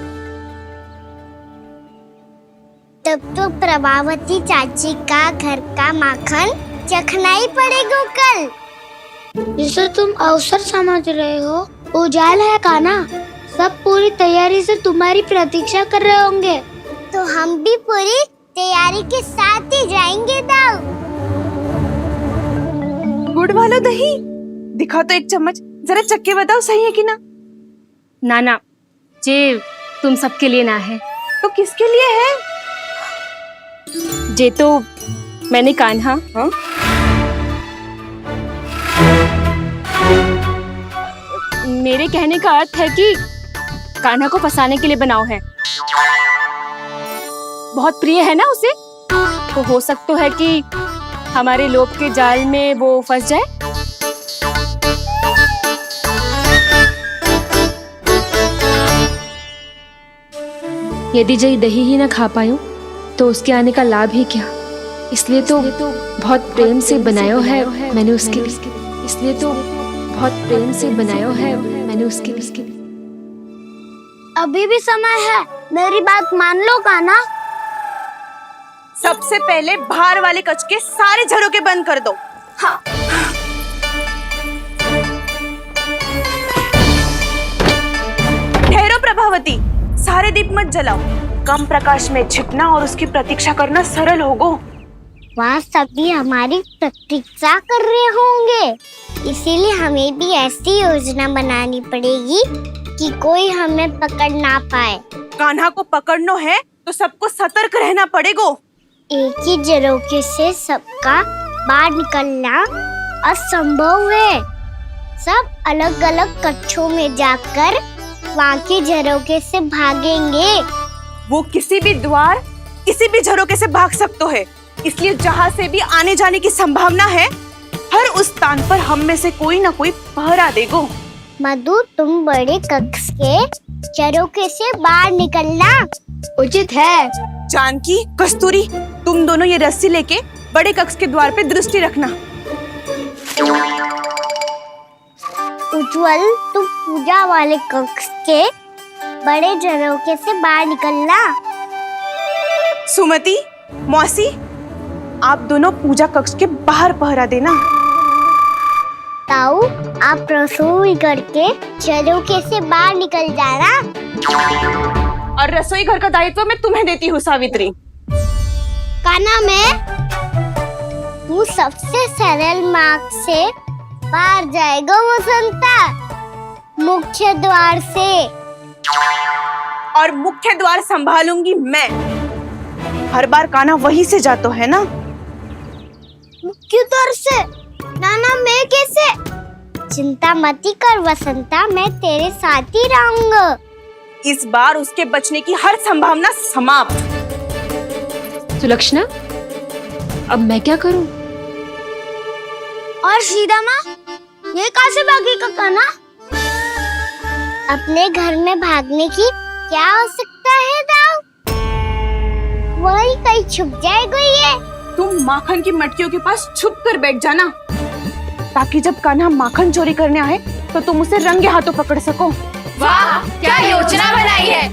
तब तो प्रभावती चाची का घर का माखन चखना ही पड़ेगा कल। जिसे तुम अवसर समझ रहे हो वो जाल है कान्हा। सब पूरी तैयारी से तुम्हारी प्रतीक्षा कर रहे होंगे। तो हम भी पूरी तैयारी के साथ ही जाएंगे दाऊ। गुड़ वाला दही दिखा तो एक चम्मच, जरा चक्के बताओ सही है कि ना? ना ना, जे तुम सबके लिए ना है। तो किसके लिए है? जे तो मैंने कान्हा। हाँ? मेरे कहने का अर्थ है कि कान्हा को फंसाने के लिए बनाओ है। बहुत प्रिय है ना उसे, तो हो सकता है कि हमारे लोभ के जाल में वो फंस जाए। यदि जय दही ही ना खा पायो तो उसके आने का लाभ ही क्या। इसलिए तो बहुत प्रेम से बनायो है मैंने उसके लिए। इसलिए तो बहुत प्रेम से बनायो है मैंने उसके लिए। अभी भी समय है, मेरी बात मान लो कान्हा। सबसे पहले बाहर वाले कच के सारे झरोके बंद कर दो। हाँ। ठहरो प्रभावती, सारे दीप मत जलाओ। कम प्रकाश में छिपना और उसकी प्रतीक्षा करना सरल होगो। वहाँ सभी हमारी प्रतीक्षा कर रहे होंगे, इसीलिए हमें भी ऐसी योजना बनानी पड़ेगी कि कोई हमें पकड़ ना पाए। कान्हा को पकड़ना है तो सबको सतर्क रहना पड़ेगा। एक ही झरोखे से सबका बाहर निकलना असंभव है। सब अलग अलग कक्षों में जाकर वहाँ के झरोखे से भागेंगे। वो किसी भी द्वार, किसी भी झरोखे से भाग सकते है, इसलिए जहाँ से भी आने जाने की संभावना है, हर उस स्थान पर हम में से कोई ना कोई पहरा देगो। मधु, तुम बड़े कक्ष के झरोखे से बाहर निकलना उचित है। जानकी, कस्तूरी, तुम दोनों ये रस्सी लेके बड़े कक्ष के द्वार पे दृष्टि रखना। उज्जवल, तुम पूजा वाले कक्ष के बड़े झरोखे से बाहर निकलना। सुमति, मौसी, आप दोनों पूजा कक्ष के बाहर पहरा देना। ताऊ, आप रसोई करके झरोखे से बाहर निकल जाना। और रसोई घर का दायित्व मैं तुम्हें देती हूँ सावित्री। कान्हा, मैं तू सबसे सरल मार्ग से बाहर जाएगा वसंता, मुख्य द्वार से। और मुख्य द्वार संभालूंगी मैं। हर बार कान्हा वहीं से जाता है ना। मुख्य द्वार से? नाना, मैं कैसे? चिंता मत कर वसंता, मैं तेरे साथ ही रहूंगा। इस बार उसके बचने की हर संभावना समाप्त। सुलक्षणा, अब मैं क्या करूं? और सीधा माँ, ये कहाँ से भागेगा कान्हा? अपने घर में भागने की क्या हो सकता है दाऊ? वही कहीं छुप जाएगा ये। तुम माखन की मटकियों के पास छुप कर बैठ जाना, ताकि जब कान्हा माखन चोरी करने आए तो तुम उसे रंगे हाथों पकड़ सको। वाह, क्या योजना बनाई है!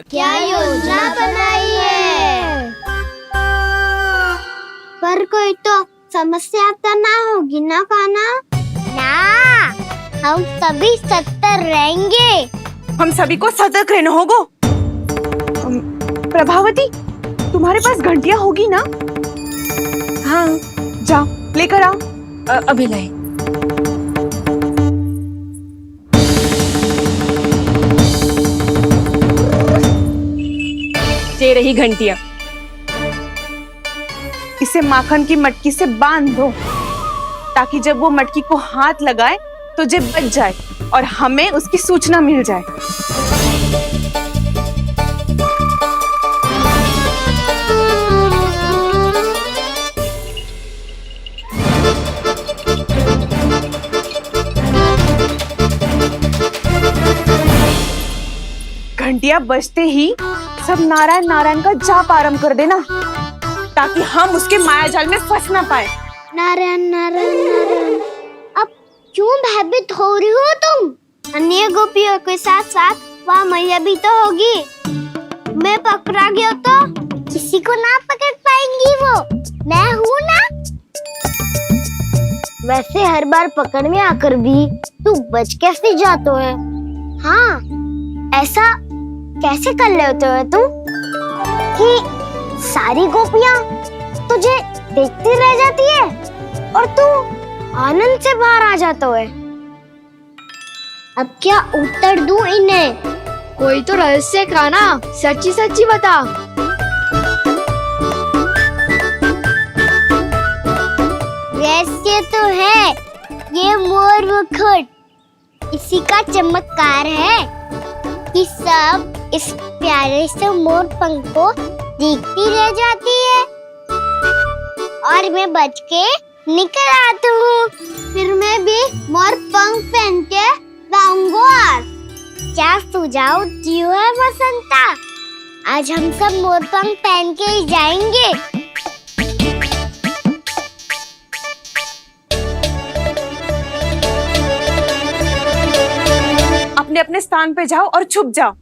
क्या योजना बनाई है? पर कोई तो समस्या तो ना होगी ना कान्हा? ना, हम सभी सतर्क रहेंगे। हम सभी को सतर्क रहना होगा। प्रभावती, तुम्हारे पास घंटियां होगी ना? हाँ, जाओ लेकर आओ। अभी लाई। ये रही घंटियां। इसे माखन की मटकी से बांध दो, ताकि जब वो मटकी को हाथ लगाए तो जे बच जाए और हमें उसकी सूचना मिल जाए। घंटियां बजते ही सब नारायण नारायण का जाप आरंभ कर देना, ताकि हम उसके मायाजाल में फंस ना पाए। नारायण नारायण नारायण। अब क्यों भयभीत हो रही हो तुम? अन्य गोपियों के साथ साथ वहाँ मैया भी तो होगी। मैं पकड़ा गया तो किसी को ना पकड़ पाएंगी वो। मैं हूँ ना। वैसे हर बार पकड़ने आकर भी तू बच कैसे जाता है? हाँ, ऐसा कैसे कर लेते हो तुम कि सारी गोपियाँ तुझे देखती रह जाती है और तू आनंद से बाहर आ जाता है? अब क्या उत्तर दूं इन्हें? कोई तो रहस्य कान्हा, सच्ची सच्ची बता। रहस्य तो है, ये मोर मुकुट इसी का चमत्कार है कि सब इस प्यारे से मोर पंख को देखती रह जाती है और मैं बच के निकल आता हूँ। फिर मैं भी मोर पंख पहन के गाऊंगा। क्या सुझाव दियो है वसंता? आज हम सब मोर पंख पहन के ही जाएंगे। अपने अपने स्थान पे जाओ और छुप जाओ।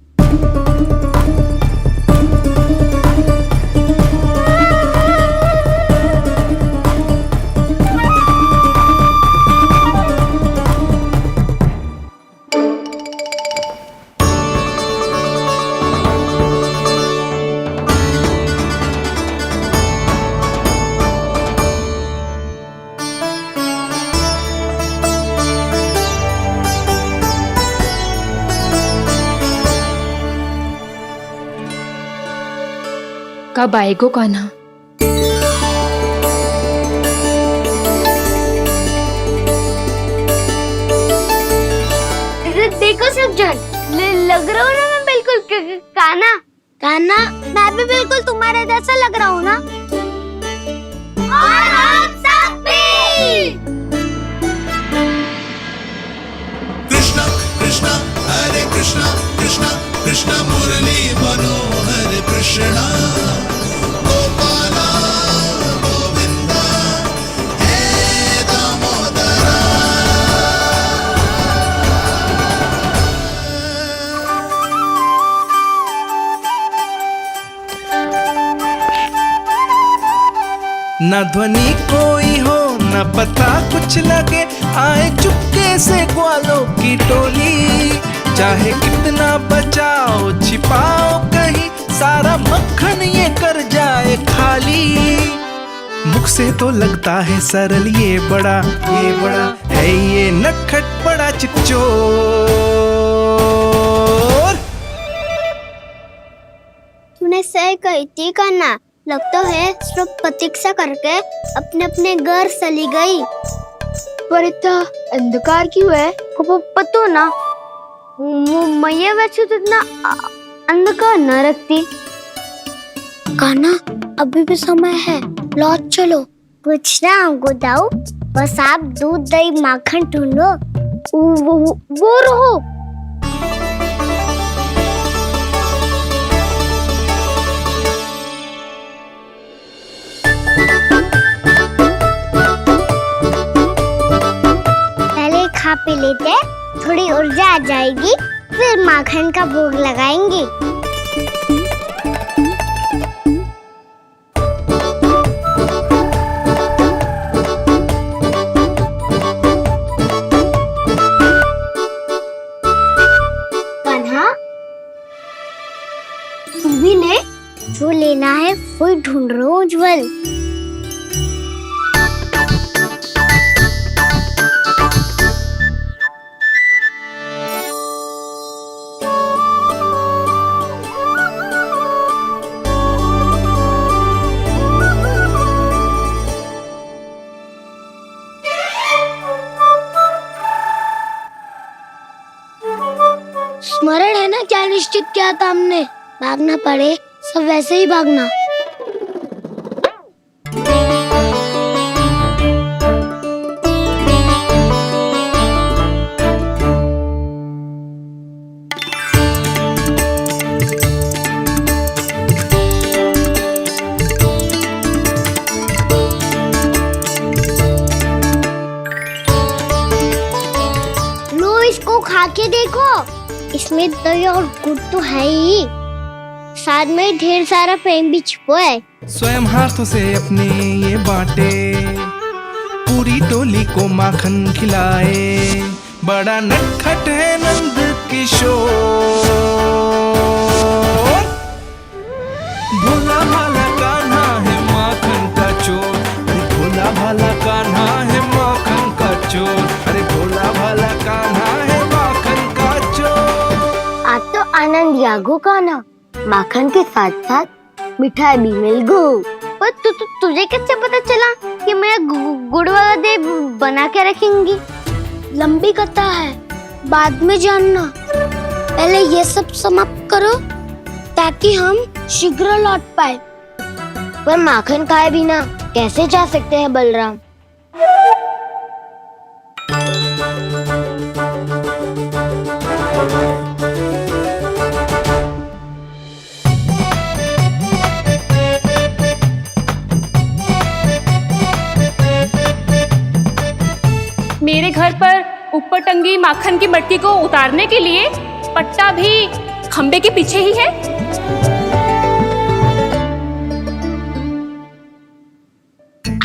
कब आएगो कान्हा? देखो सब जन, लग रहा हूँ ना मैं बिल्कुल कान्हा। कान्हा, मैं भी बिल्कुल तुम्हारे जैसा लग रहा हूँ ना? और हम सब भी। कृष्णा कृष्णा हरे कृष्णा कृष्णा कृष्णा मुरली मनोहर कृष्णा गोपाला गोविंदा हे दामोदरा। न ध्वनि कोई हो न पता कुछ लगे, आए चुपके से ग्वालों की टोली। चाहे कितना बचाओ छिपाओ कहीं, सारा मक्खन ये कर जाए खाली। मुख से तो लगता है सरल, ये बड़ा है ये नटखट बड़ा चिच्चोर। तूने सही कही थी कान्हा, लगता है सब प्रतीक्षा करके अपने अपने घर चली गई। पर इतना अंधकार क्यों है? पतो ना, मैया वैसे तो इतना अंधकार न रखती। कान्हा अभी भी समय है, लौट चलो। कुछ ना हमको दाऊ, बस आप दूध दही माखन ढूंढो। वो रहो। पहले खा पी लेते, थोड़ी ऊर्जा आ जाएगी, फिर माखन का भोग लगाएंगे। जो लेना है वही ढूंढ रहा हूँ उज्जवल। स्मरण है ना क्या निश्चित किया था हमने? भागना पड़े सब वैसे ही भागना। लो इसको खा के देखो, इसमें दही और गुड़ तो है ही, साथ में ढेर सारा प्रेम भी छुपा है। स्वयं हाथों से अपने ये बांटे, पूरी टोली को माखन खिलाए। बड़ा नटखट है नंद किशोर, भोला भाला कान्हा है माखन का चोर। अरे भोला भाला कान्हा है माखन का चोर। अरे भोला भाला कान्हा है माखन का चोर। आज तो आनंद यागो कान्हा, माखन के साथ साथ मिठाई भी मिल गई। पर तुझे कैसे पता चला कि मैं गुड़ वाला देव बना के रखेंगी? लंबी कथा है, बाद में जानना। पहले ये सब समाप्त करो ताकि हम शीघ्र लौट पाए। पर माखन खाए बिना कैसे जा सकते हैं बलराम? मेरे घर पर ऊपर टंगी माखन की मटकी को उतारने के लिए पट्टा भी खंबे के पीछे ही है।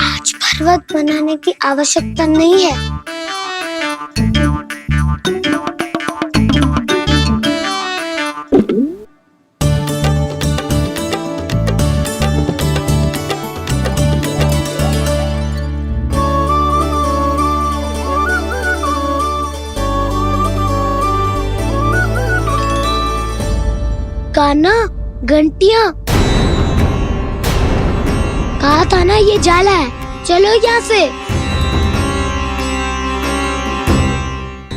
आज पर्वत बनाने की आवश्यकता नहीं है। कान्हा, घंटियां, कहा था ना ये जाला है, चलो यहाँ से।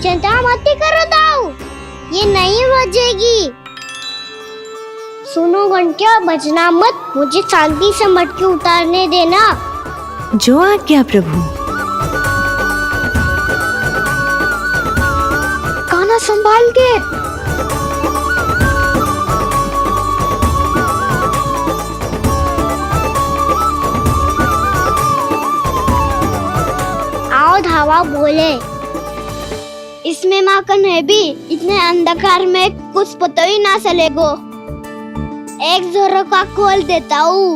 चिंता मत करो दाऊ, ये नहीं बजेगी। सुनो घंटियां, बजना मत, मुझे शांति से मटकी उतारने देना। जो आज्ञा प्रभु। कान्हा संभाल के। धावा बोले, इसमें माखन है भी, इतने अंधकार में कुछ पता ही ना चलेगो। एक जोरों का खोल देता हूँ।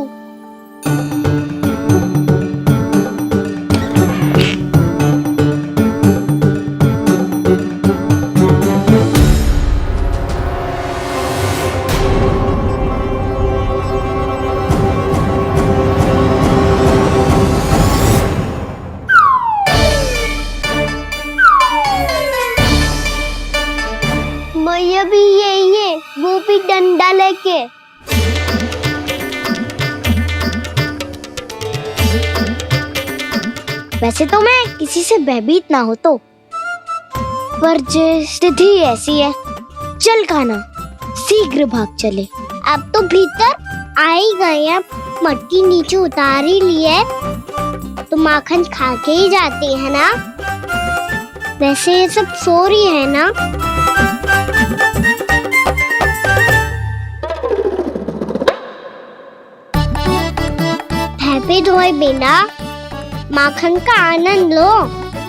मैया भी यही है, वो भी डंडा लेके। वैसे तो मैं किसी से भयभीत ना हो तो, पर स्थिति ऐसी है। चल कान्हा, शीघ्र भाग चले। अब तो भीतर आ ही गए हैं, मटकी नीचे उतार ही ली है, तो माखन खा के ही जाते हैं ना। वैसे ये सब सो रही है ना। हैप्पी धोए बिना माखन का आनंद लो।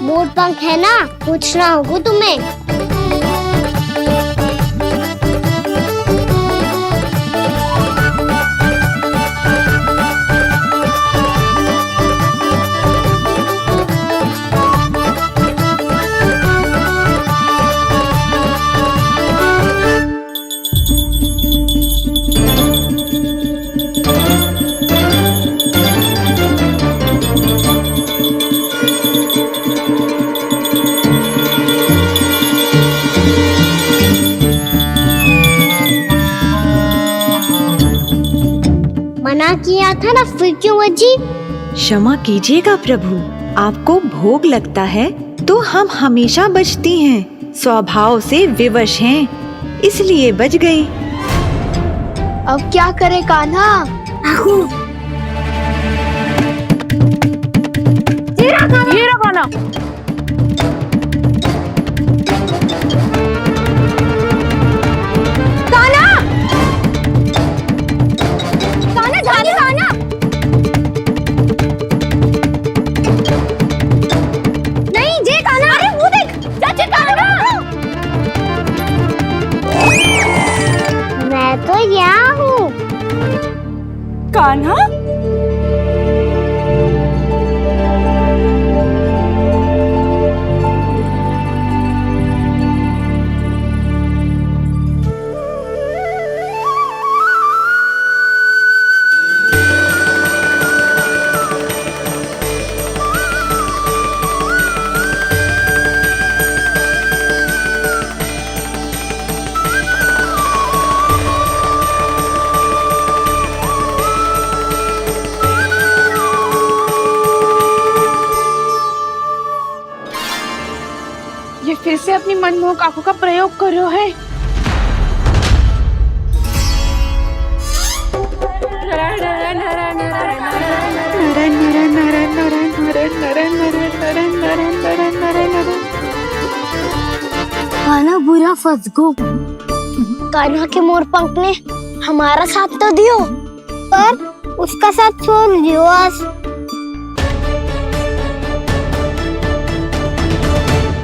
मोर पंख है ना, पूछना होगा तुम्हें। मना किया था ना, फिर क्यों अजी? क्षमा कीजिएगा प्रभु, आपको भोग लगता है तो हम हमेशा बचती हैं, स्वभाव से विवश हैं, इसलिए बच गई। अब क्या करे कान्हा? ये रखो ना। मैं तो यहाँ हूँ। कान्हा, ये फिर से अपनी मनमोहक आंखों का प्रयोग कर रहे है। कान्हा बुरा फंस गो। कान्हा के मोर पंख ने हमारा साथ तो दियो, पर उसका साथ छोड़ दियो।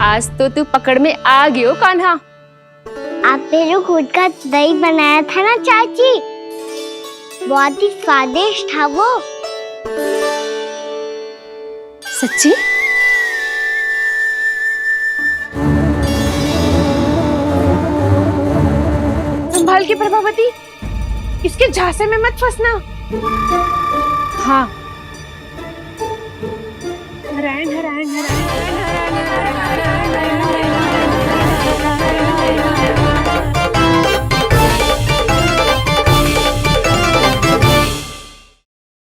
आज तो तू पकड़ में आ गयो कान्हा। आपने जो खुद का दही बनाया था ना चाची, बहुत ही स्वादिष्ट था वो। सच्ची? संभाल के प्रभावती, इसके झांसे में मत फंसना। हाँ, नारायण नारायण नारायण।